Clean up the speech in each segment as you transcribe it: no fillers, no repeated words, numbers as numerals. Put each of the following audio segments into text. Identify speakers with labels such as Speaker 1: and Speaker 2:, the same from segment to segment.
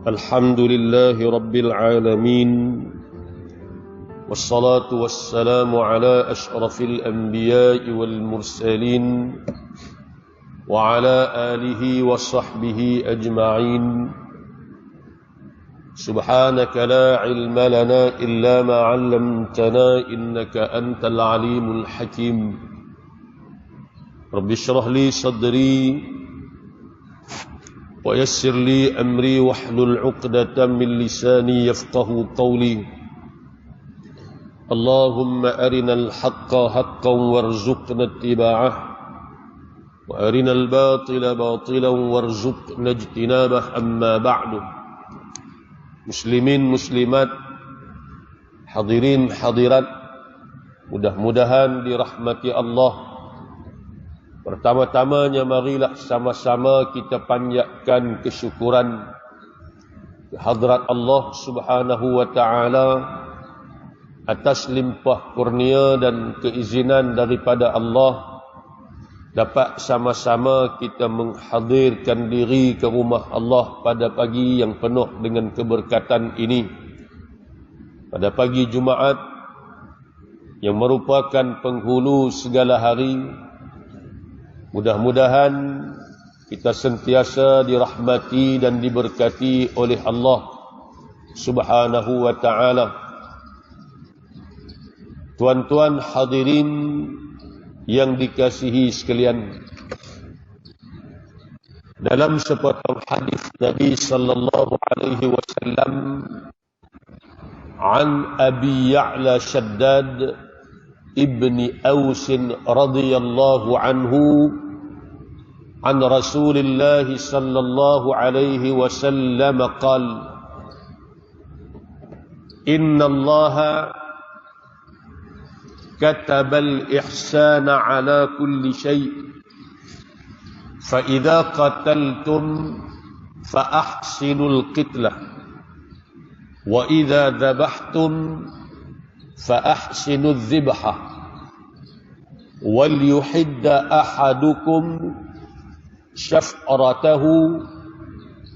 Speaker 1: الحمد لله رب العالمين والصلاة والسلام على أشرف الأنبياء والمرسلين وعلى آله وصحبه أجمعين سبحانك لا علم لنا إلا ما علمتنا إنك أنت العليم الحكيم رب اشرح لي صدري ويسر لي أمري واحلل عقدة من لساني يفقه قولي اللهم أرنا الحق حقا وارزقنا اتباعه وأرنا الباطل باطلا وارزقنا اجتنابه أما بعد. Muslimin muslimat, hadirin hadirat, mudah-mudahan dirahmati Allah. Pertama-tamanya marilah sama-sama kita panjatkan kesyukuran kehadrat Allah Subhanahu wa taala atas limpah kurnia dan keizinan daripada Allah dapat sama-sama kita menghadirkan diri ke rumah Allah pada pagi yang penuh dengan keberkatan ini. Pada pagi Jumaat yang merupakan penghulu segala hari, mudah-mudahan kita sentiasa dirahmati dan diberkati oleh Allah Subhanahu wa ta'ala. Tuan-tuan hadirin yang dikasihi sekalian, dalam sepotong hadis Nabi sallallahu alaihi wasallam an Abi Ya'la Shaddad ibni Aus radhiyallahu anhu an Rasulillah sallallahu alaihi wasallam qala inna Allah كتب الإحسان على كل شيء فإذا قتلتم فأحسنوا القتلة وإذا ذبحتم فأحسنوا الذبحة وليحد أحدكم شفرته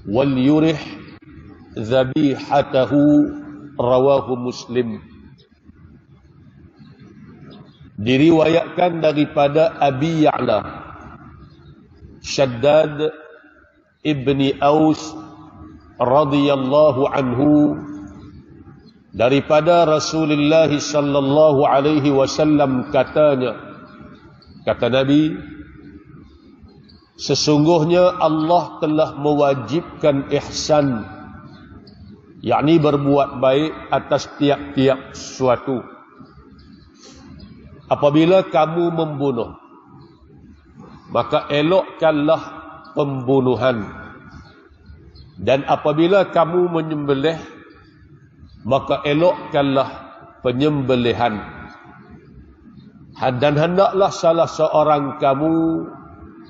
Speaker 1: وليرح ذبيحته رواه مسلم. Diriwayatkan daripada Abi Ya'la Shaddad ibni Aus radhiyallahu anhu daripada Rasulullah sallallahu alaihi wasallam katanya, kata Nabi, sesungguhnya Allah telah mewajibkan ihsan, yakni berbuat baik atas tiap-tiap sesuatu. Apabila kamu membunuh, maka elokkanlah pembunuhan. Dan apabila kamu menyembelih, maka elokkanlah penyembelihan. Dan hendaklah salah seorang kamu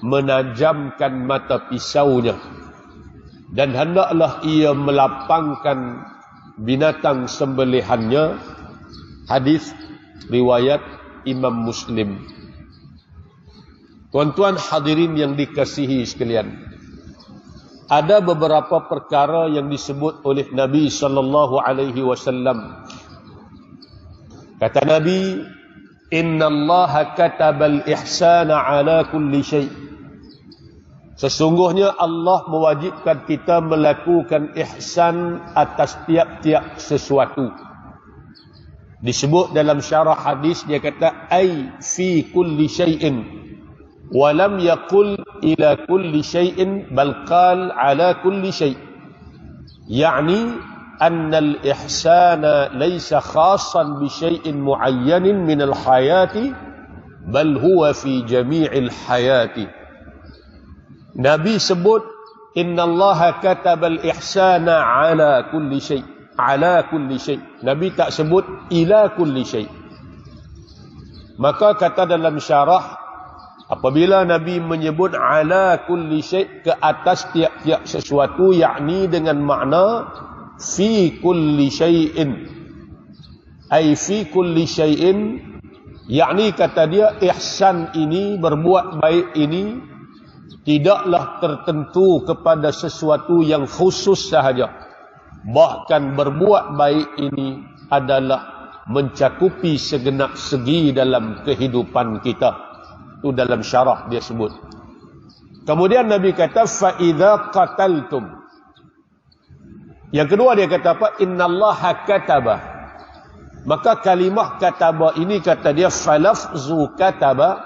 Speaker 1: menajamkan mata pisaunya. Dan hendaklah ia melapangkan binatang sembelihannya. Hadis riwayat Imam Muslim. Tuan-tuan hadirin yang dikasihi sekalian, ada beberapa perkara yang disebut oleh Nabi sallallahu alaihi wasallam. Kata Nabi, innallaha katabal ihsana ala kulli syai'. Sesungguhnya Allah mewajibkan kita melakukan ihsan atas tiap-tiap sesuatu. Disebut dalam syarah hadis, dia kata ay fi kulli syai'in wa lam yaqul ila kulli syai'in bal qal ala kulli syai', yani anna al-ihsana laysa khassan bi syai'in muayyanin min al-hayati bal huwa fi jami'il hayati. Nabi sebut innallaha katabal ihsana ala kulli syai', ala kulli syai'. Nabi tak sebut ila kulli syai'. Maka kata dalam syarah, apabila Nabi menyebut ala kulli syai', ke atas tiap-tiap sesuatu, yakni dengan makna fi kulli syai'in, ay fi kulli syai'in, yakni kata dia ihsan ini, berbuat baik ini tidaklah tertentu kepada sesuatu yang khusus sahaja. Bahkan berbuat baik ini adalah mencakupi segenap segi dalam kehidupan kita. Itu dalam syarah dia sebut. Kemudian Nabi kata, فَإِذَا قَتَلْتُمْ. Yang kedua dia kata apa? Innallaha kataba. Maka kalimah kataba ini kata dia falafzu kataba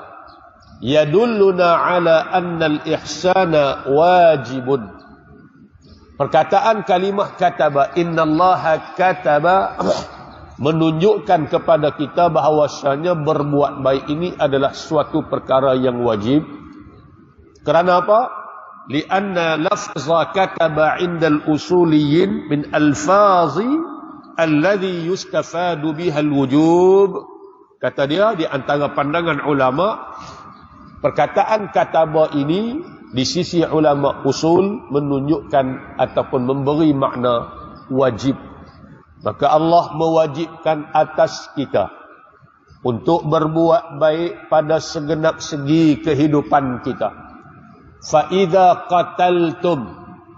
Speaker 1: yadulluna ala anna al-ihsana wajibun. Perkataan kalimah kataba, innallaha kataba, menunjukkan kepada kita bahawasanya berbuat baik ini adalah suatu perkara yang wajib. Kerana apa? Lianna lafza kataba 'inda al-usuliyyin min alfazi alladhi yustafadu biha al-wujub. Kata dia, di antara pandangan ulama, perkataan kataba ini di sisi ulama usul menunjukkan ataupun memberi makna wajib. Maka Allah mewajibkan atas kita untuk berbuat baik pada segenap segi kehidupan kita. Fa'idha qataltum,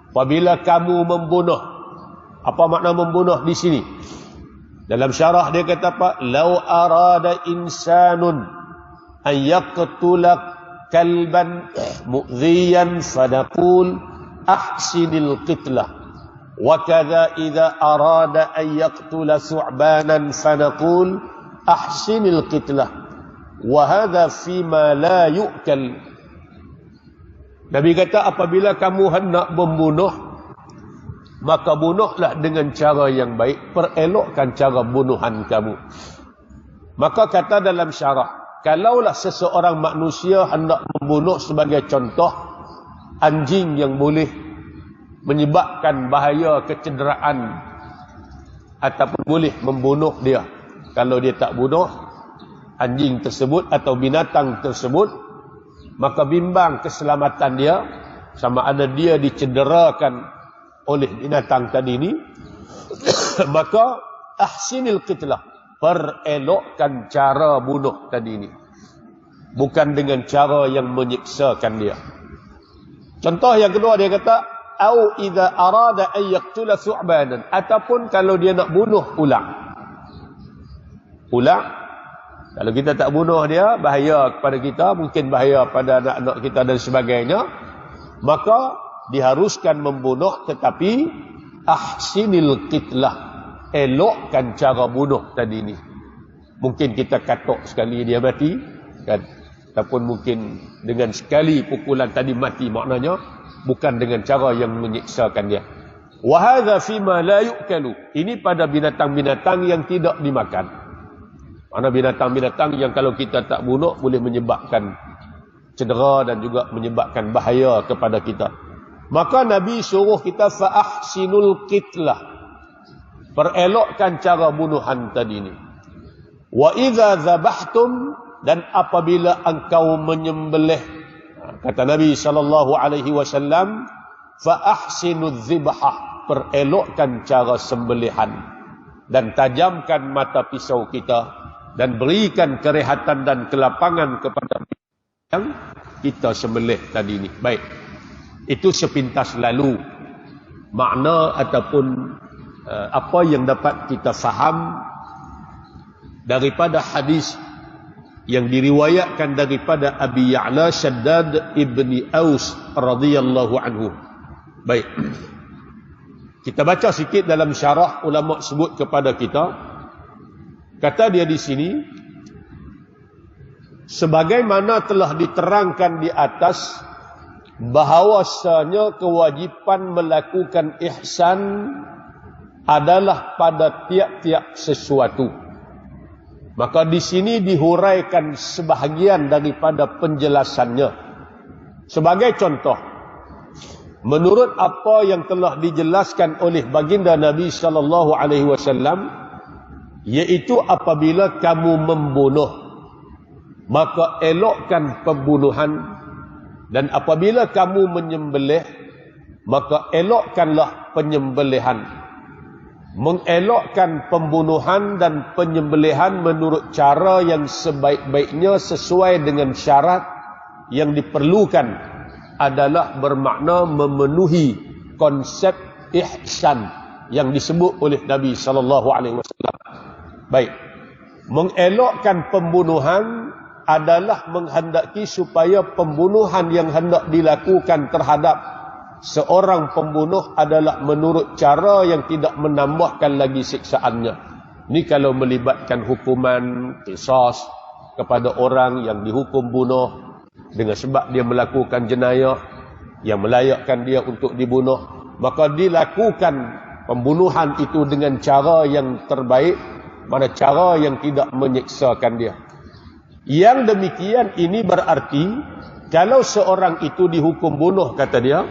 Speaker 1: apabila kamu membunuh. Apa makna membunuh di sini? Dalam syarah dia kata apa? Lau arada insanun an yaqtula kalban mu'dhiyan fanaqul ahsinil qitlah. Wa kadha idza arada an yaqtula thu'banan fanaqul ahsinil qitlah. Wa hadha fima la yu'kal. Nabi kata, apabila kamu hendak membunuh, maka bunuhlah dengan cara yang baik, perelokkan cara bunuhan kamu. Maka kata dalam syarah, kalaulah seseorang manusia hendak membunuh, sebagai contoh, anjing yang boleh menyebabkan bahaya kecederaan ataupun boleh membunuh dia. Kalau dia tak bunuh anjing tersebut atau binatang tersebut, maka bimbang keselamatan dia, sama ada dia dicederakan oleh binatang tadi ini, maka ahsinil qitlah, perelokkan cara bunuh tadi ini, bukan dengan cara yang menyiksakan dia. Contoh yang kedua dia kata, au idza arada an yaqtula thu'banan, ataupun kalau dia nak bunuh ulang. Kalau kita tak bunuh dia, bahaya kepada kita, mungkin bahaya pada anak-anak kita dan sebagainya, maka diharuskan membunuh, tetapi ahsinil qitlah, elokkan cara bunuh tadi ini. Mungkin kita katok sekali dia mati, kan? Ataupun mungkin dengan sekali pukulan tadi mati, maknanya bukan dengan cara yang menyiksakan dia. Wa hadza fima la yu'kalu. Ini pada binatang-binatang yang tidak dimakan. Mana binatang-binatang yang kalau kita tak bunuh boleh menyebabkan cedera dan juga menyebabkan bahaya kepada kita. Maka Nabi suruh kita fa'ahsinul qitlah, perelokkan cara bunuhan tadi ini. Wa idza zabahtum, dan apabila engkau menyembelih, kata Nabi SAW, fa'ahsinudz zibhah, perelokkan cara sembelihan dan tajamkan mata pisau kita dan berikan kerehatan dan kelapangan kepada yang kita sembelih tadi ini. Baik, itu sepintas lalu makna ataupun apa yang dapat kita faham daripada hadis yang diriwayatkan daripada Abi Ya'la Shaddad ibni Aus radhiyallahu anhu. Baik, kita baca sikit dalam syarah ulama sebut kepada kita. Kata dia di sini, sebagaimana telah diterangkan di atas, bahawasanya kewajipan melakukan ihsan adalah pada tiap-tiap sesuatu. Maka di sini dihuraikan sebahagian daripada penjelasannya. Sebagai contoh, menurut apa yang telah dijelaskan oleh baginda Nabi SAW, yaitu apabila kamu membunuh, maka elokkan pembunuhan, dan apabila kamu menyembelih, maka elokkanlah penyembelihan. Mengelokkan pembunuhan dan penyembelihan menurut cara yang sebaik-baiknya sesuai dengan syarat yang diperlukan adalah bermakna memenuhi konsep ihsan yang disebut oleh Nabi SAW. Baik, mengelakkan pembunuhan adalah menghendaki supaya pembunuhan yang hendak dilakukan terhadap seorang pembunuh adalah menurut cara yang tidak menambahkan lagi siksaannya. Ini kalau melibatkan hukuman qisas kepada orang yang dihukum bunuh dengan sebab dia melakukan jenayah yang melayakkan dia untuk dibunuh, maka dilakukan pembunuhan itu dengan cara yang terbaik, mana cara yang tidak menyiksakan dia. Yang demikian ini berarti kalau seorang itu dihukum bunuh, kata dia,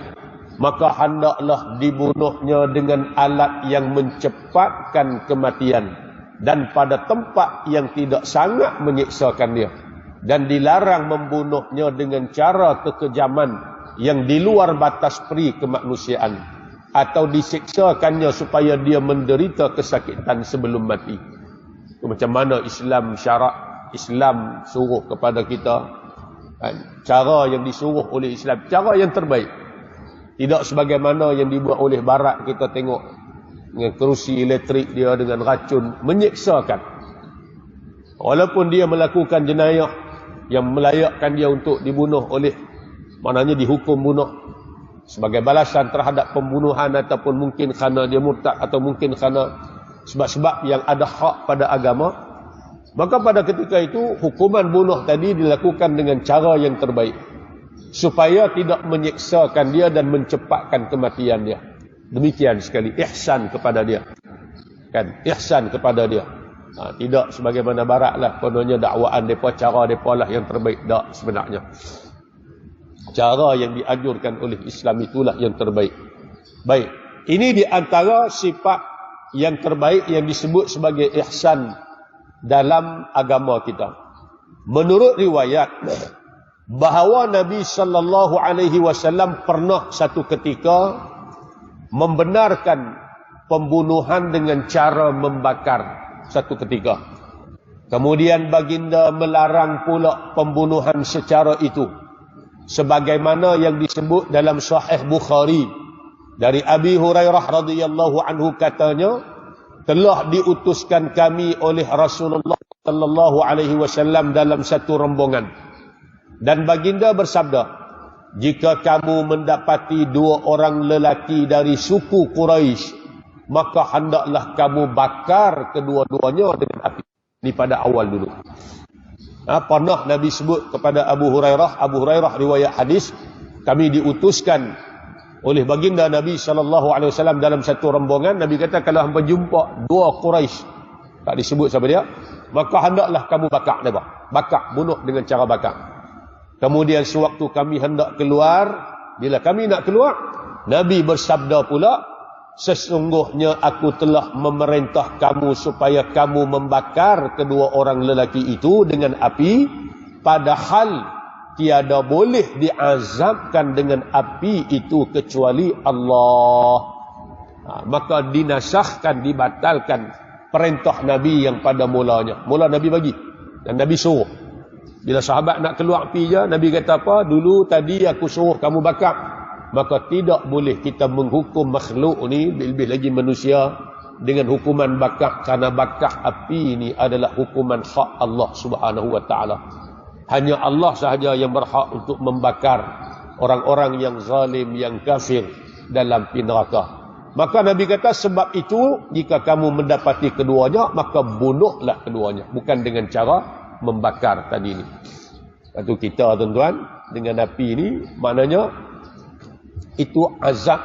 Speaker 1: maka hendaklah dibunuhnya dengan alat yang mencepatkan kematian dan pada tempat yang tidak sangat menyiksakan dia, dan dilarang membunuhnya dengan cara kekejaman yang di luar batas peri kemanusiaan atau disiksakannya supaya dia menderita kesakitan sebelum mati. Macam mana Islam syarak, Islam suruh kepada kita, cara yang disuruh oleh Islam, cara yang terbaik. Tidak sebagaimana yang dibuat oleh Barat, kita tengok dengan kerusi elektrik dia dengan racun, menyiksakan. Walaupun dia melakukan jenayah yang melayakkan dia untuk dibunuh oleh, maknanya dihukum bunuh sebagai balasan terhadap pembunuhan, ataupun mungkin kerana dia murtad, atau mungkin kerana sebab-sebab yang ada hak pada agama, maka pada ketika itu hukuman bunuh tadi dilakukan dengan cara yang terbaik supaya tidak menyiksakan dia dan mencepatkan kematian dia. Demikian sekali ihsan kepada dia, kan, ihsan kepada dia. Tidak sebagaimana Barat lah, kononnya dakwaan mereka, cara mereka lah yang terbaik. Tak, sebenarnya cara yang dianjurkan oleh Islam itulah yang terbaik. Baik, ini di antara sifat yang terbaik yang disebut sebagai ihsan dalam agama kita. Menurut riwayat bahawa Nabi SAW pernah satu ketika membenarkan pembunuhan dengan cara membakar satu ketika. Kemudian baginda melarang pula pembunuhan secara itu, sebagaimana yang disebut dalam Sahih Bukhari dari Abi Hurairah radhiyallahu anhu, katanya, telah diutuskan kami oleh Rasulullah sallallahu alaihi wasallam dalam satu rombongan, dan baginda bersabda, jika kamu mendapati dua orang lelaki dari suku Quraisy, maka hendaklah kamu bakar kedua-duanya dengan api. Ini pada awal dulu. Pernah Nabi sebut kepada Abu Hurairah riwayat hadis, kami diutuskan oleh baginda Nabi SAW dalam satu rombongan. Nabi kata, kalau hampa jumpa dua Quraisy, tak disebut siapa dia, maka hendaklah kamu bakar mereka. Bakar, bunuh dengan cara bakar. Kemudian sewaktu kami hendak keluar, bila kami nak keluar, Nabi bersabda pula, sesungguhnya aku telah memerintah kamu supaya kamu membakar kedua orang lelaki itu dengan api, padahal tiada boleh diazabkan dengan api itu kecuali Allah. Maka dinasahkan, dibatalkan perintah Nabi yang pada mulanya. Mula Nabi bagi dan Nabi suruh. Bila sahabat nak keluar api je, Nabi kata apa? Dulu tadi aku suruh kamu bakar. Maka tidak boleh kita menghukum makhluk ni, lebih lagi manusia, dengan hukuman bakar, karena bakar api ini adalah hukuman hak Allah Subhanahu wa taala. Hanya Allah sahaja yang berhak untuk membakar orang-orang yang zalim, yang kafir dalam api neraka. Maka Nabi kata, sebab itu jika kamu mendapati keduanya, maka bunuhlah keduanya, bukan dengan cara membakar tadi ni. Itu kita, tuan-tuan, dengan api ini maknanya itu azab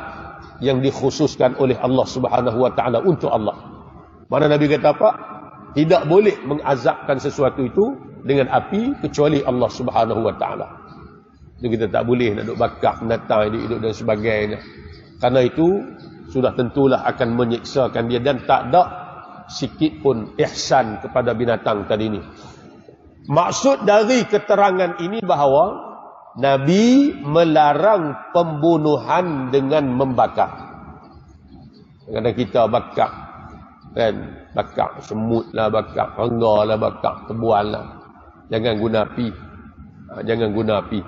Speaker 1: yang dikhususkan oleh Allah Subhanahu wa taala untuk Allah. Mana Nabi kata apa? Tidak boleh mengazabkan sesuatu itu dengan api kecuali Allah Subhanahu wa taala. Itu kita tak boleh nak duk bakar binatang hidup dan sebagainya. Karena itu sudah tentulah akan menyiksakan dia, dan tak ada sikit pun ihsan kepada binatang tadi ni. Maksud dari keterangan ini bahawa Nabi melarang pembunuhan dengan membakar. Kadang kita bakar, kan? Bakar semut lah, bakar rengga lah, bakar tebuan lah. Jangan guna api. Jangan guna api.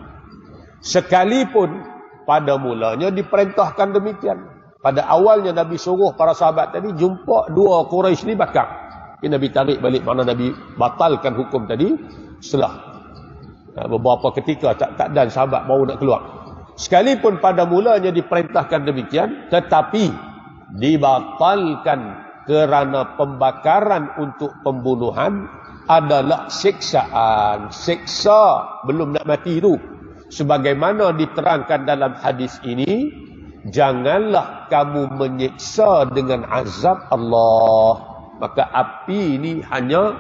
Speaker 1: Sekalipun pada mulanya diperintahkan demikian. Pada awalnya Nabi suruh para sahabat tadi jumpa dua Quraisy ni bakar. Ini Nabi tarik balik, mana Nabi batalkan hukum tadi setelah beberapa ketika tak dan sahabat baru nak keluar. Sekalipun pada mulanya diperintahkan demikian, tetapi dibatalkan kerana pembakaran untuk pembunuhan adalah siksaan. Siksa belum nak mati itu. Sebagaimana diterangkan dalam hadis ini, janganlah kamu menyiksa dengan azab Allah. Maka api ini hanya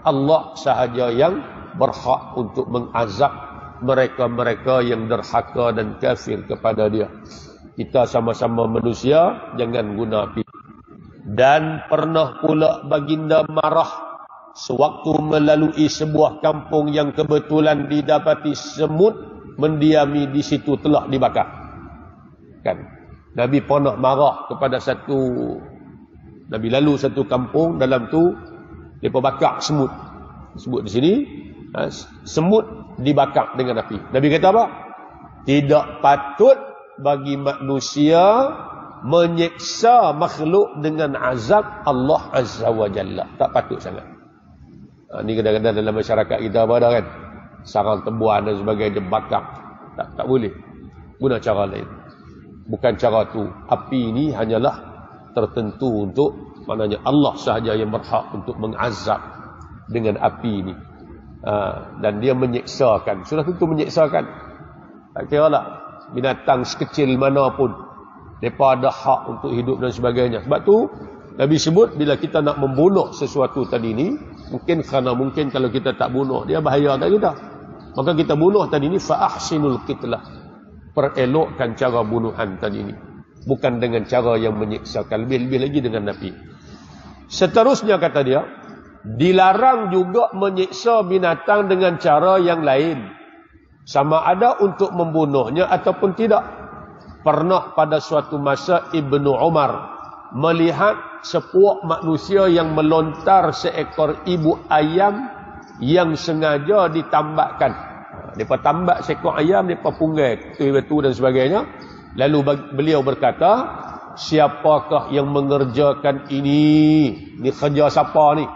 Speaker 1: Allah sahaja yang berhak untuk mengazab mereka-mereka yang derhaka dan kafir kepada dia. Kita sama-sama manusia, jangan guna api. Dan pernah pula baginda marah sewaktu melalui sebuah kampung yang kebetulan didapati semut mendiami di situ telah dibakar. Kan? Nabi pernah marah kepada Nabi lalu satu kampung, dalam tu mereka bakar semut. Sebut di sini, semut dibakar dengan api. Nabi kata apa? Tidak patut bagi manusia menyiksa makhluk dengan azab Allah Azza wa Jalla. Tak patut sangat. Ini kadang-kadang dalam masyarakat kita apa dah kan? Sarang tebuan dan sebagainya bakar. Tak boleh. Guna cara lain. Bukan cara tu. Api ini hanyalah tertentu untuk, maknanya Allah sahaja yang berhak untuk mengazab dengan api ini. Dan dia menyiksakan. Sudah tentu menyiksakan. Tak kira lah binatang sekecil mana pun, mereka ada hak untuk hidup dan sebagainya. Sebab tu Nabi sebut bila kita nak membunuh sesuatu tadi ni, mungkin kalau kita tak bunuh dia, bahaya tak kita. Maka kita bunuh tadi ni, fa ahsinul qitlah, perelokkan cara bunuhan tadi ni, bukan dengan cara yang menyiksakan, lebih-lebih lagi dengan api. Seterusnya kata dia, dilarang juga menyiksa binatang dengan cara yang lain, sama ada untuk membunuhnya ataupun tidak. Pernah pada suatu masa Ibnu Umar melihat sepuak manusia yang melontar seekor ibu ayam yang sengaja ditambakkan. Mereka tambak seekor ayam, mereka punggai betul-betul dan sebagainya. Lalu beliau berkata, siapakah yang mengerjakan ini? Ni kerja siapa ni?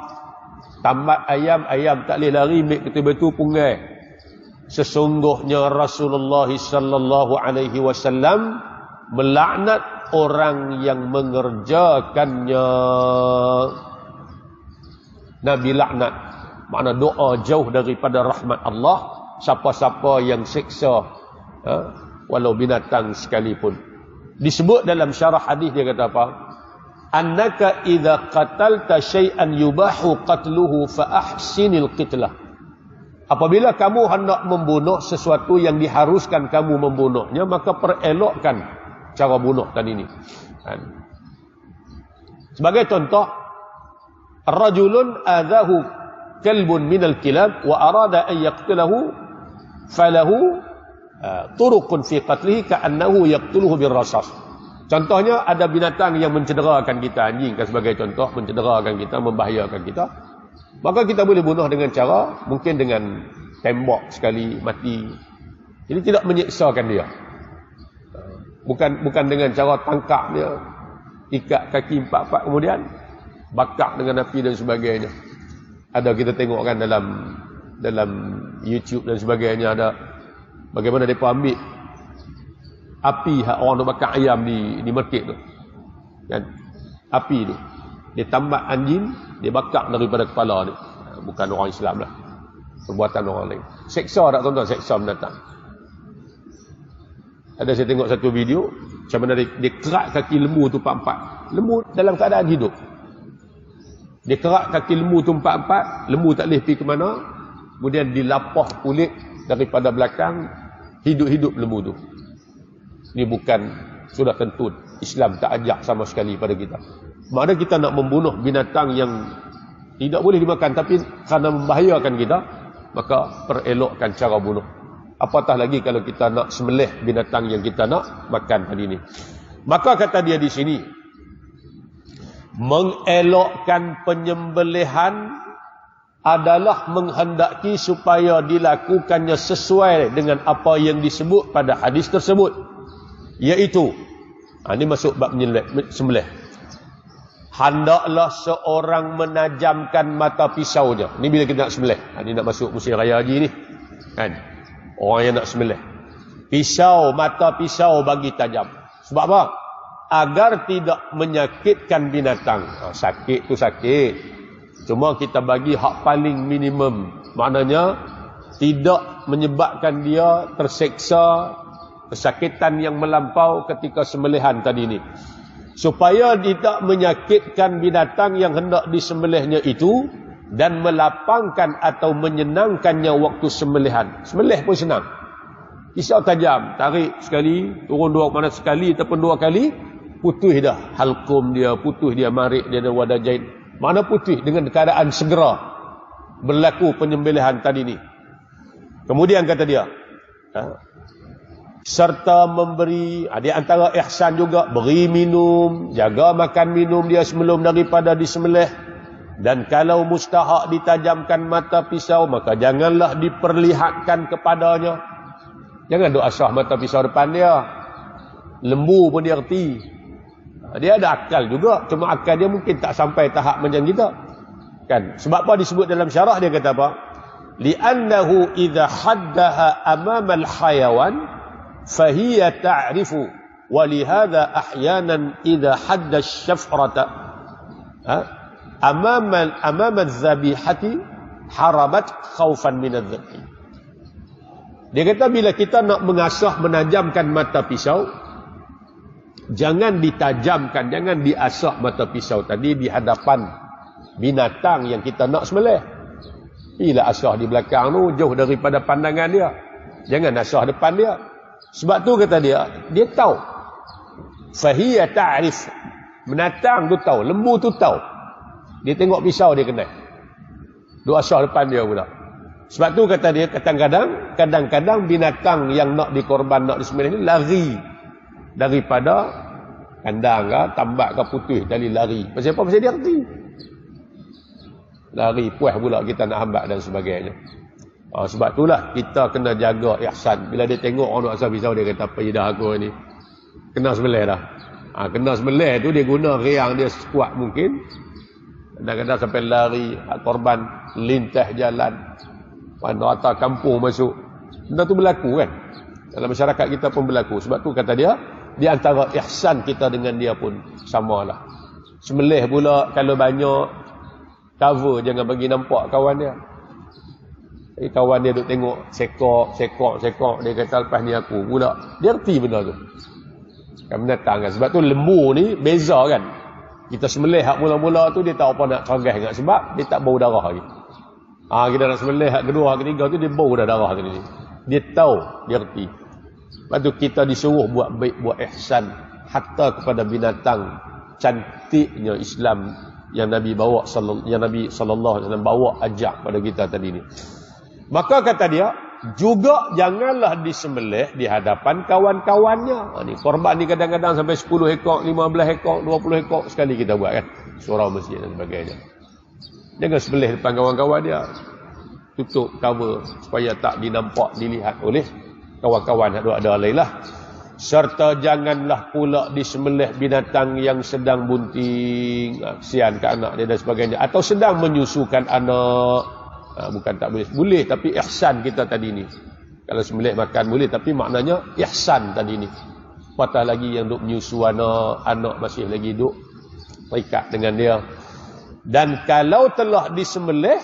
Speaker 1: Tambak ayam, ayam tak boleh lari, ambil betul-betul punggai. Sesungguhnya Rasulullah sallallahu alaihi wasallam melaknat orang yang mengerjakannya. Nabi laknat, makna doa jauh daripada rahmat Allah siapa-siapa yang siksa walau binatang sekalipun. Disebut dalam syarah hadis, dia kata apa? Annaka idza qatalta syai'an yubahu qatluhu fa ahsinil qitlah. Apabila kamu hendak membunuh sesuatu yang diharuskan kamu membunuhnya, maka perelokkan cara bunuh tadi ini. Sebagai contoh, rajulun adahu kalbun minal kilab wa arada an yaqtulahu falahu turuqun fi qatlihi ka'annahu yaqtuluhu birrasas. Contohnya, ada binatang yang mencederakan kita, anjing kan sebagai contoh, mencederakan kita, membahayakan kita. Maka kita boleh bunuh dengan cara, mungkin dengan tembak sekali mati. Ini tidak menyiksakan dia. Bukan dengan cara tangkap dia, ikat kaki empat-empat kemudian bakar dengan api dan sebagainya. Ada kita tengok kan dalam YouTube dan sebagainya, ada bagaimana mereka ambil api orang nak bakar ayam di market tu. Kan? Api tu dia tambak anjing, dia bakar daripada kepala ni. Bukan orang Islam lah, perbuatan orang lain. Seksa tak tuan-tuan? Seksa binatang. Ada saya tengok satu video macam mana dia kerak kaki lembu tu empat-empat. Lembu dalam keadaan hidup, dia kerak kaki lembu tu empat-empat. Lembu tak boleh pergi ke mana, kemudian dilapah kulit daripada belakang, hidup-hidup lembu tu. Ini bukan, sudah tentu Islam tak ajak sama sekali pada kita. Maknanya kita nak membunuh binatang yang tidak boleh dimakan, tapi kerana membahayakan kita, maka perelokkan cara bunuh. Apatah lagi kalau kita nak sembelih binatang yang kita nak makan tadi ini. Maka kata dia di sini, mengelokkan penyembelihan adalah menghendaki supaya dilakukannya sesuai dengan apa yang disebut pada hadis tersebut, iaitu ini masuk bab sembelih. Hendaklah seorang menajamkan mata pisaunya. Ni bila kita nak sembelih. Ini nak masuk musim raya haji ni. Kan? Orang yang nak sembelih. Mata pisau bagi tajam. Sebab apa? Agar tidak menyakitkan binatang. Sakit tu sakit. Cuma kita bagi hak paling minimum. Maknanya tidak menyebabkan dia terseksa, kesakitan yang melampau ketika sembelihan tadi ni. Supaya tidak menyakitkan binatang yang hendak disembelihnya itu dan melapangkan atau menyenangkannya waktu sembelihan. Sembelih pun senang. Pisau tajam, tarik sekali, turun dua mana sekali ataupun dua kali, putus dah halkum dia, putus dia marik dia dan wadah jahit. Mana putih dengan keadaan segera berlaku penyembelihan tadi ni. Kemudian kata dia, serta memberi, di antara ihsan juga, beri minum, jaga makan minum dia sebelum daripada disembelih. Dan kalau mustahak ditajamkan mata pisau, maka janganlah diperlihatkan kepadanya. Jangan duk asah mata pisau depan dia. Lembu pun dia erti. Dia ada akal juga, cuma akal dia mungkin tak sampai tahap macam kita. Kan? Sebab apa disebut dalam syarah dia kata apa? Li'annahu idza haddaha amama al-hayawan fahiya ta'rifu wa lihadha ahyanan idza hadda asy-syafrata amama adh-dhabihati harabat khaufan min adh-dhabih. Dia kata bila kita nak mengasah menajamkan mata pisau, jangan ditajamkan, jangan diasah mata pisau tadi di hadapan binatang yang kita nak sembelih. Bila asah di belakang tu, jauh daripada pandangan dia. Jangan asah depan dia. Sebab tu kata dia tahu. Fahiya ta'rif. Binatang tu tahu, lembu tu tahu. Dia tengok pisau dia kenal. Duk asah depan dia pula. Sebab tu kata dia, kadang-kadang binatang yang nak dikorban, nak disembelih ni lari daripada kandang ke, tambak ke, putih, dari lari. Pasal apa? Pasal dia erti. Lari, puas pula kita nak hambat dan sebagainya. Sebab itulah kita kena jaga ihsan. Bila dia tengok orang nak asal pisau, dia kata, apa dah aku ni? Kena sembelih dah. Kena sembelih tu dia guna riang dia sekuat mungkin. Kadang-kadang sampai lari, korban lintas jalan. Rata kampung masuk. Benda tu berlaku kan? Dalam masyarakat kita pun berlaku. Sebab tu kata dia, di antara ihsan kita dengan dia pun samalah. Sembelih pula kalau banyak, cover, jangan bagi nampak kawan dia. Kawan dia duk tengok sekok, dia kata lepas ni aku pula. Dia erti benda tu. Kan binatang kan. Sebab tu lembu ni beza kan. Kita sembelih hak mula-mula tu dia tak apa nak cerai ingat sebab dia tak bau darah lagi. Kita nak sembelih hak kedua, hak ketiga tu dia bau dah darah tadi. Dia tahu, dia erti. Lepas tu kita disuruh buat baik, buat ihsan hatta kepada binatang. Cantiknya Islam yang Nabi bawa, yang Nabi sallallahu alaihi wasallam bawa ajak pada kita tadi ni. Maka kata dia, juga janganlah disembelih di hadapan kawan-kawannya. Ni korban ni kadang-kadang sampai 10 ekor, 15 ekor, 20 ekor sekali kita buat kan. Surau masjid dan sebagainya. Jangan sembelih depan kawan-kawan dia. Tutup cover supaya tak dinampak, dilihat oleh kawan-kawan yang ada alailah. Serta janganlah pula disembelih binatang yang sedang bunting, kesian ke anak dia dan sebagainya, atau sedang menyusukan anak. Bukan tak boleh. Boleh, tapi ihsan kita tadi ni. Kalau sembelih makan boleh, tapi maknanya ihsan tadi ni. Patah lagi yang duk menyusu anak masih lagi duk terikat dengan dia. Dan kalau telah disembelih,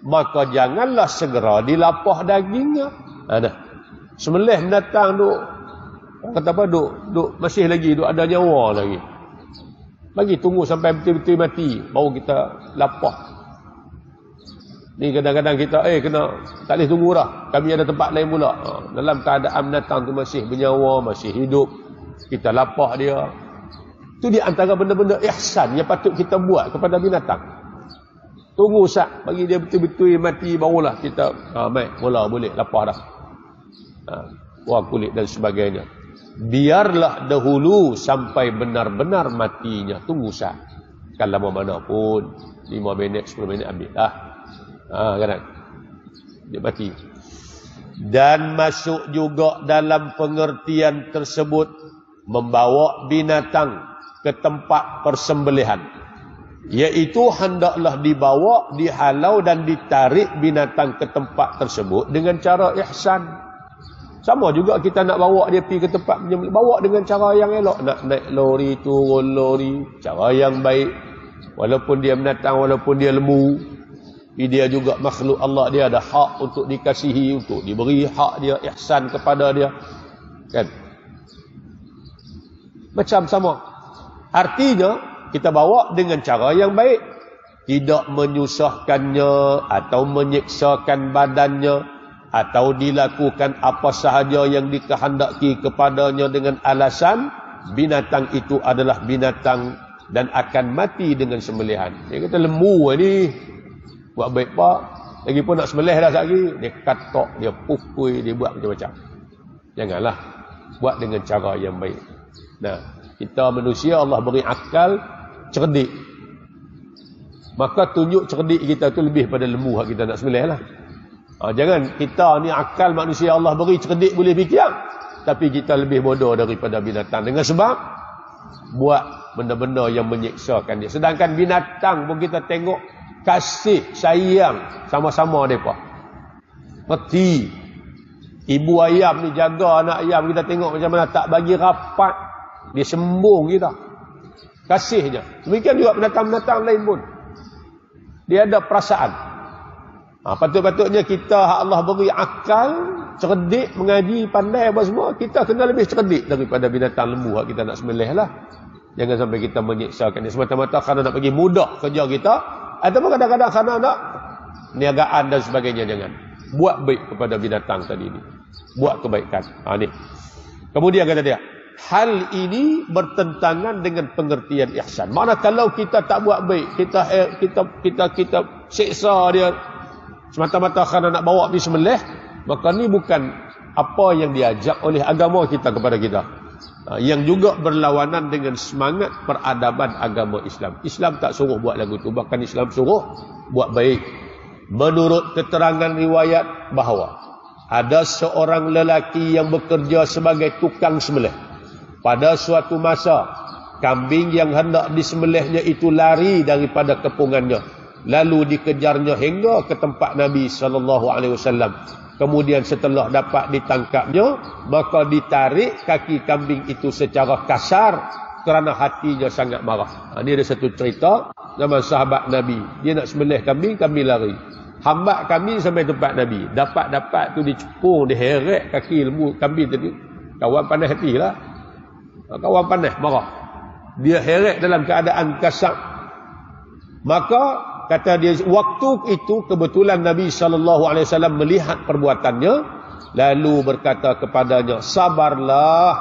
Speaker 1: maka janganlah segera dilapah dagingnya. Sembelih binatang duk, kata apa, duk masih lagi, duk ada nyawa lagi. Bagi tunggu sampai betul-betul mati, baru kita lapah. Ni kadang-kadang kita kena tak boleh tunggu dah. Kami ada tempat lain pula. Dalam keadaan binatang tu masih bernyawa, masih hidup, kita lapah dia. Tu di antara benda-benda ihsan yang patut kita buat kepada binatang. Tunggu sat bagi dia betul-betul mati, barulah kita mula boleh lapah dah. Buang kulit dan sebagainya. Biarlah dahulu sampai benar-benar matinya. Tunggu sat. Kan lama mana pun 5 minit, 10 minit ambil lah. Kan? Dia mati. Dan masuk juga dalam pengertian tersebut membawa binatang ke tempat persembelihan, iaitu hendaklah dibawa, dihalau dan ditarik binatang ke tempat tersebut dengan cara ihsan. Sama juga kita nak bawa dia pergi ke tempat penyembelih, bawa dengan cara yang elok. Nak naik lori, turun lori, cara yang baik. Walaupun dia binatang, walaupun dia lembu, dia juga makhluk Allah, dia ada hak untuk dikasihi, untuk diberi hak dia, ihsan kepada dia. Kan? Macam sama. Artinya, kita bawa dengan cara yang baik. Tidak menyusahkannya atau menyiksakan badannya, atau dilakukan apa sahaja yang dikehendaki kepadanya dengan alasan binatang itu adalah binatang dan akan mati dengan sembelihan. Dia kata lembu ni buat baik pak, lagipun nak sembelih dah sekali, dia katok, dia pukul, dia buat macam-macam. Janganlah, buat dengan cara yang baik. Nah, kita manusia Allah beri akal cerdik, maka tunjuk cerdik kita tu lebih pada lembu hak kita nak sembelih lah. Jangan kita ni akal manusia Allah beri cerdik boleh fikir, tapi kita lebih bodoh daripada binatang dengan sebab buat benda-benda yang menyiksakan dia. Sedangkan binatang pun kita tengok kasih sayang sama-sama mereka. Seperti ibu ayam ni jaga anak ayam, kita tengok macam mana tak bagi rapat, dia sembung kita, kasihnya. Demikian juga binatang-binatang lain pun, dia ada perasaan. Patut-patutnya kita Allah beri akal, cerdik, mengaji, pandai apa semua, kita kena lebih cerdik daripada binatang lembu yang kita nak sembelih lah. Jangan sampai kita menyiksakan dia semata-mata kerana nak bagi mudah kerja kita, ataupun kadang-kadang kerana nak niagaan dan sebagainya. Jangan. Buat baik kepada binatang tadi ni. Buat kebaikan. Ni. Kemudian kata dia, hal ini bertentangan dengan pengertian ihsan. Mana kalau kita tak buat baik, kita siksa dia semata-mata kerana nak bawa pergi sembelih, maka ni bukan apa yang diajak oleh agama kita kepada kita. Yang juga berlawanan dengan semangat peradaban agama Islam. Islam tak suruh buat lagu tu, bahkan Islam suruh buat baik. Menurut keterangan riwayat bahawa ada seorang lelaki yang bekerja sebagai tukang sembelih. Pada suatu masa, kambing yang hendak disembelihnya itu lari daripada kepungannya. Lalu dikejarnya hingga ke tempat Nabi SAW. Kemudian setelah dapat ditangkapnya, maka ditarik kaki kambing itu secara kasar kerana hatinya sangat marah. Ini ada satu cerita zaman sahabat Nabi. Dia nak sembelih kambing, kambing lari. Hambat kambing sampai tempat Nabi. Dapat-dapat tu dicepung, diheret kaki lembu kambing tadi. Kawan panas hati lah. Kawan panas, marah. Dia heret dalam keadaan kasar. Maka kata dia, waktu itu kebetulan Nabi SAW melihat perbuatannya, lalu berkata kepadanya, sabarlah,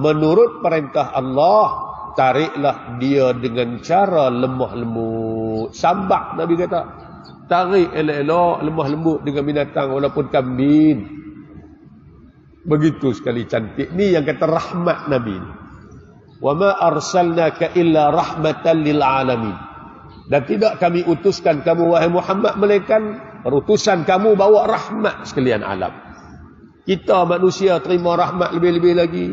Speaker 1: menurut perintah Allah, tariklah dia dengan cara lemah lembut. Sabar, Nabi kata, tarik elok-elok, lemah lembut dengan binatang walaupun kambing. Begitu sekali cantik. Ni yang kata rahmat Nabi. Wa ma arsalnaka illa rahmatan lil alamin. Dan tidak kami utuskan kamu wahai Muhammad melainkan utusan kamu bawa rahmat sekalian alam. Kita manusia terima rahmat lebih-lebih lagi.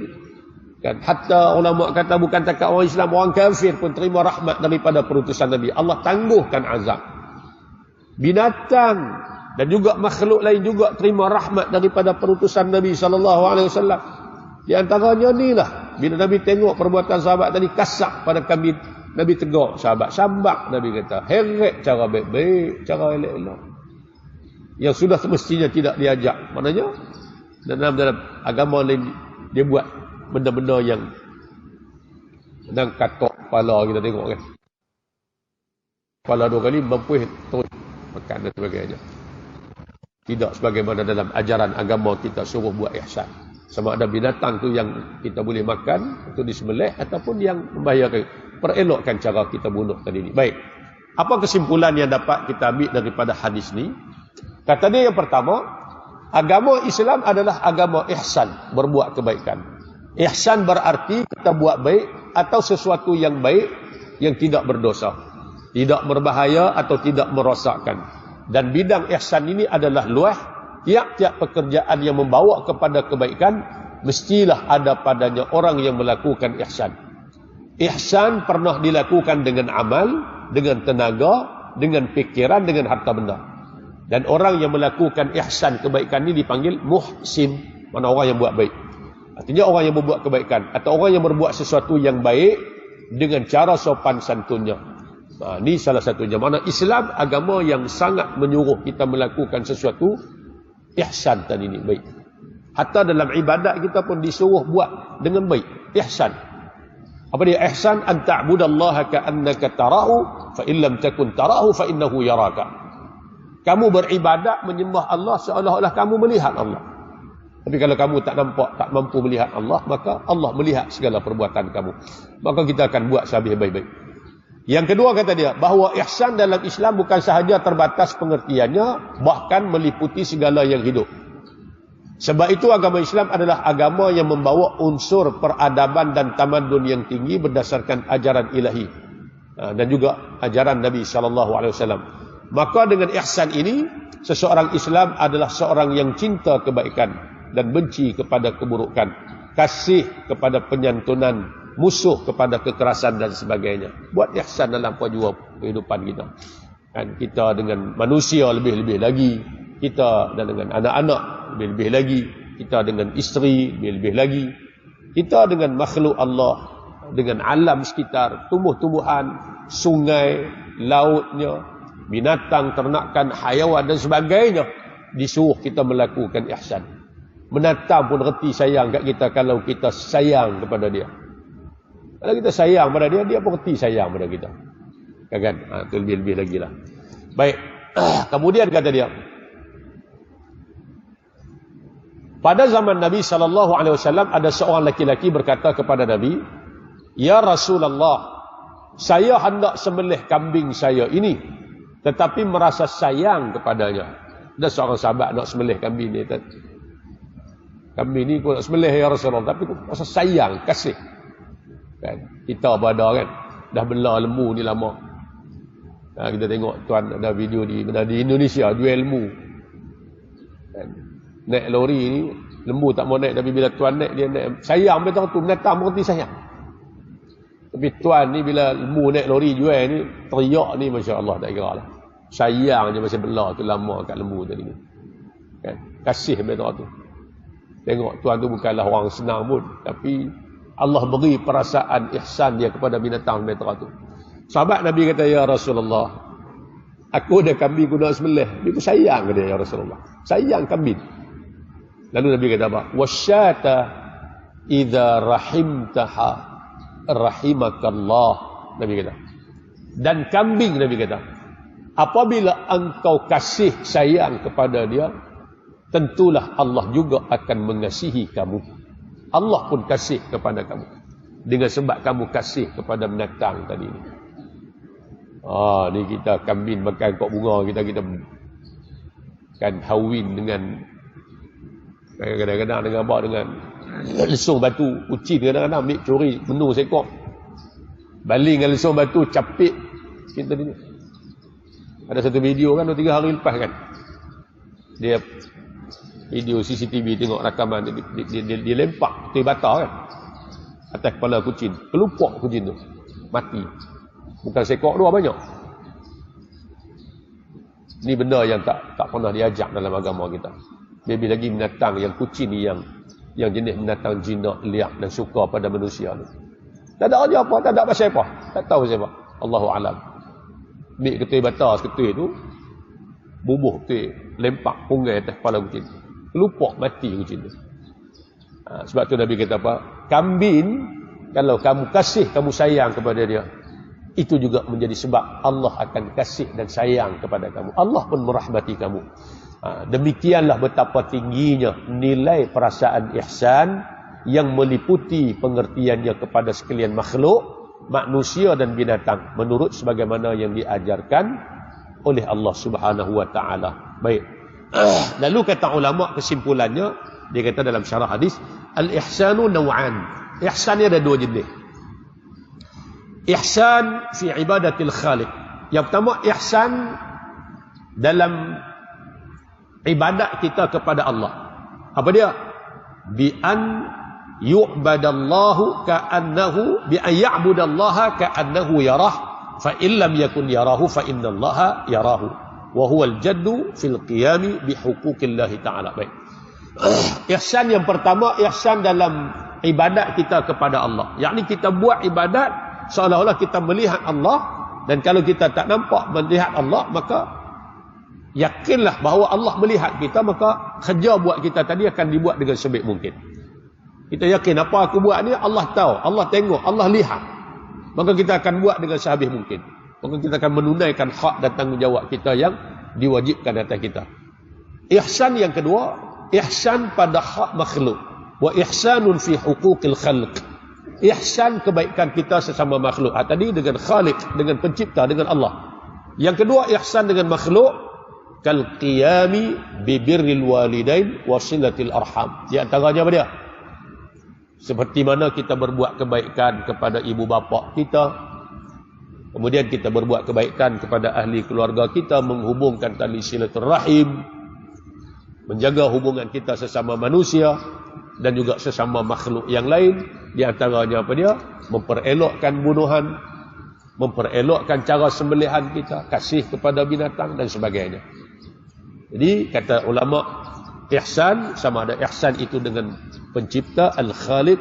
Speaker 1: Kan? Hatta ulama kata bukan takat orang Islam, orang kafir pun terima rahmat daripada perutusan Nabi. Allah tangguhkan azab. Binatang dan juga makhluk lain juga terima rahmat daripada perutusan Nabi SAW. Di antaranya inilah, bila Nabi tengok perbuatan sahabat tadi kasar pada kambing, Nabi tegur sahabat, sambak Nabi kata, heret cara baik-baik, cara elok-elok. Yang sudah semestinya tidak diajak. Maknanya, dalam agama lain, dia buat benda-benda yang sedang katok kepala kita tengok kan. Kepala 2 kali, mempuih terus makan dan sebagainya. Tidak sebagaimana dalam ajaran agama kita suruh buat ihsan. Sama ada binatang tu yang kita boleh makan untuk disembelih ataupun yang membahayakan. Perelokkan cara kita bunuh tadi ni. Baik. Apa kesimpulan yang dapat kita ambil daripada hadis ni? Kata dia yang pertama, agama Islam adalah agama ihsan, berbuat kebaikan. Ihsan berarti kita buat baik atau sesuatu yang baik yang tidak berdosa, tidak berbahaya atau tidak merosakkan. Dan bidang ihsan ini adalah luas. Tiap-tiap pekerjaan yang membawa kepada kebaikan, mestilah ada padanya orang yang melakukan ihsan. Ihsan pernah dilakukan dengan amal, dengan tenaga, dengan fikiran, dengan harta benda. Dan orang yang melakukan ihsan kebaikan ini dipanggil muhsin. Mana orang yang buat baik. Artinya orang yang berbuat kebaikan. Atau orang yang berbuat sesuatu yang baik dengan cara sopan santunnya. Ini salah satunya. Mana Islam agama yang sangat menyuruh kita melakukan sesuatu ihsan tadi ini baik. Hatta dalam ibadat kita pun disuruh buat dengan baik. Ihsan. Apa dia? Ihsan an ta'budallaha ka'annaka tarahu fa in lam takun tarahu fa innahu yaraka. Kamu beribadat menyembah Allah seolah-olah kamu melihat Allah. Tapi kalau kamu tak nampak, tak mampu melihat Allah, maka Allah melihat segala perbuatan kamu. Maka kita akan buat sehabis baik-baik. Yang kedua kata dia, bahawa ihsan dalam Islam bukan sahaja terbatas pengertiannya, bahkan meliputi segala yang hidup. Sebab itu agama Islam adalah agama yang membawa unsur peradaban dan tamadun yang tinggi berdasarkan ajaran ilahi. Dan juga ajaran Nabi SAW. Maka dengan ihsan ini, seseorang Islam adalah seorang yang cinta kebaikan dan benci kepada keburukan. Kasih kepada penyantunan, musuh kepada kekerasan dan sebagainya. Buat ihsan dalam kehidupan kita. Dan kita dengan manusia lebih-lebih lagi. Kita dan dengan anak-anak lebih-lebih lagi. Kita dengan isteri lebih-lebih lagi. Kita dengan makhluk Allah. Dengan alam sekitar. Tumbuh-tumbuhan, sungai, lautnya, binatang, ternakan, hayawan dan sebagainya. Disuruh kita melakukan ihsan. Binatang pun reti sayang kat kita kalau kita sayang kepada dia. Kalau kita sayang pada dia, dia pun reti sayang pada kita. Kan? Itu lebih-lebih lagi lah. Baik. Kemudian kata dia, pada zaman Nabi SAW ada seorang laki-laki berkata kepada Nabi, "Ya Rasulullah, saya hendak sembelih kambing saya ini, tetapi merasa sayang kepadanya." Ada seorang sahabat nak sembelih kambing ni. Kambing ni aku nak sembelih ya Rasulullah, tapi aku rasa sayang, kasih. Kan? Kita berada kan, dah bela lembu ni lama. Kita tengok tuan ada video di Indonesia jual lembu. Kan? Naik lori ni, lembu tak mau naik, tapi bila tuan naik, dia naik. Sayang betul tu, binatang berhenti sayang. Tapi tuan ni bila lembu naik lori jual ni, teriak ni Masya Allah tak kira lah. Sayang je masih bela tu lama kat lembu tadi ni. Kan? Kasih betul tu. Tengok tuan tu bukanlah orang senang pun, tapi Allah beri perasaan ihsan dia kepada binatang betul tu. Sahabat Nabi kata, "Ya Rasulullah, aku ada kambing aku nak sembelih." Dia pun sayang ke dia, "Ya Rasulullah." Sayang kambing. Lalu Nabi kata apa? "Wasyata idza rahimtaha rahimakallah." Nabi kata. Dan kambing Nabi kata, apabila engkau kasih sayang kepada dia, tentulah Allah juga akan mengasihi kamu. Allah pun kasih kepada kamu dengan sebab kamu kasih kepada binatang tadi ni. Ni kita kambing makan kok bunga, kita kan hawin dengan kadang-kadang dengan apa, dengan lesung batu, kucing kadang-kadang ambil curi menu seekor, baling dengan lesung batu capit kita ni. Ada satu video kan 2-3 hari lepas kan, dia video CCTV tengok rakaman dia lempak teh bata kan atas kepala kucing, kelupuk kucing tu mati. Bukan seekor, 2 banyak. Ni benda yang tak pernah diajak dalam agama kita. Lebih lagi binatang yang kucing ni yang jenis binatang jinak, liak dan suka pada manusia ni. Tak ada aja apa, tak ada pasal apa, tak tahu siapa. Allahu alam. Ambil ketui bata seketui tu, bubuh ketui, lempak punggai atas kepala kucing. Kelupuk mati kucing tu. Sebab tu Nabi kata apa? Kambing, kalau kamu kasih, kamu sayang kepada dia, itu juga menjadi sebab Allah akan kasih dan sayang kepada kamu. Allah pun merahmati kamu. Demikianlah betapa tingginya nilai perasaan ihsan yang meliputi pengertiannya kepada sekalian makhluk, manusia dan binatang, menurut sebagaimana yang diajarkan oleh Allah Subhanahu wa taala. Baik. Lalu kata ulama kesimpulannya, dia kata dalam syarah hadis, al-ihsanu naw'an. Ihsan ni ada 2 jenis. Ihsan fi ibadatil khaliq. Yang pertama, ihsan dalam ibadat kita kepada Allah. Apa dia? Bi an yu'badallahu ka'annahu, bi an ya'budallaha ka'annahu yarah, fa in lam yakun yarahu fa innallaha yarahu, wa huwal jaddu fil qiyami bi huquqillahi ta'ala. Baik. Ihsan yang pertama, ihsan dalam ibadat kita kepada Allah. Yakni kita buat ibadat seolah-olah kita melihat Allah, dan kalau kita tak nampak melihat Allah, maka yakinlah bahawa Allah melihat kita, maka kerja buat kita tadi akan dibuat dengan sebaik mungkin. Kita yakin apa aku buat ni Allah tahu, Allah tengok, Allah lihat. Maka kita akan buat dengan sehabis mungkin. Maka kita akan menunaikan hak dan tanggungjawab kita yang diwajibkan atas kita. Ihsan yang kedua, ihsan pada hak makhluk. Wa ihsanun fi huquqil khalq. Ihsan kebaikan kita sesama makhluk. Tadi dengan khaliq, dengan pencipta, dengan Allah. Yang kedua, ihsan dengan makhluk, kal qiyami bi birril walidain wa silatil arham. Di antaranya apa dia? Seperti mana kita berbuat kebaikan kepada ibu bapa kita, kemudian kita berbuat kebaikan kepada ahli keluarga kita, menghubungkan tali silaturahim, menjaga hubungan kita sesama manusia dan juga sesama makhluk yang lain. Di antaranya apa dia? Memperelokkan bunuhan, memperelokkan cara sembelihan kita, kasih kepada binatang dan sebagainya. Jadi kata ulama, ihsan sama ada ihsan itu dengan pencipta al-khaliq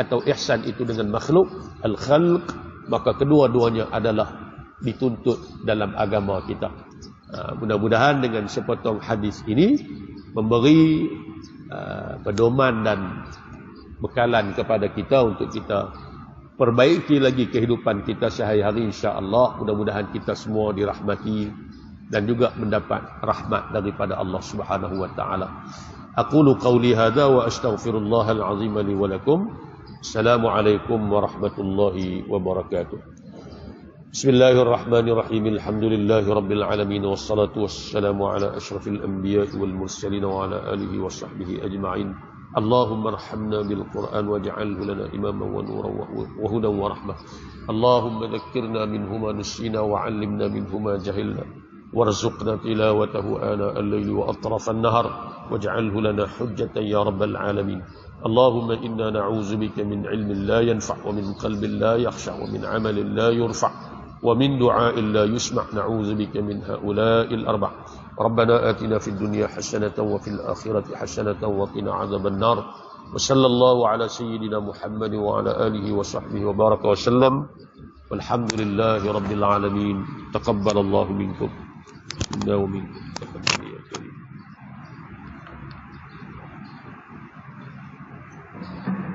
Speaker 1: atau ihsan itu dengan makhluk al-khalq, maka kedua-duanya adalah dituntut dalam agama kita. Mudah-mudahan dengan sepotong hadis ini memberi pedoman dan bekalan kepada kita untuk kita perbaiki lagi kehidupan kita sehari-hari, insya-Allah. Mudah-mudahan kita semua dirahmati dan juga mendapat rahmat daripada Allah Subhanahu wa taala. Aqulu qawli hadza wa astaghfirullahal azim li wa lakum. Assalamualaikum warahmatullahi wabarakatuh. Bismillahirrahmanirrahim. Alhamdulillahi rabbil alamin, wassalatu wassalamu ala asyrafil anbiya'i wal mursalin wa ala alihi wa sahbihi ajma'in. Allahumma arhamna bil Qur'an waj'alhu lana imaman wa nuran wa hudan wa rahmah. Allahumma dhakkirna minhu ma nusina wa 'allimna minhu ma jahilna warzuqna tilawatahu ana al-layli wa atraf an-nahar waj'alhu lana hujjatan ya rabbal alamin. Allahumma inna na'udzu bika min 'ilmin la yanfa' wa min qalbin la yakhsha' wa min 'amalin la yurfa' ومن دعاء لا يسمع. نعوذ بك من هؤلاء الأربع. ربنا آتنا في الدنيا حسنة وفي الآخرة حسنة وقنا عذاب النار. وصلى الله على سيدنا محمد وعلى آله وصحبه وبارك وسلم. والحمد لله رب العالمين. تقبل الله منكم منا ومنكم.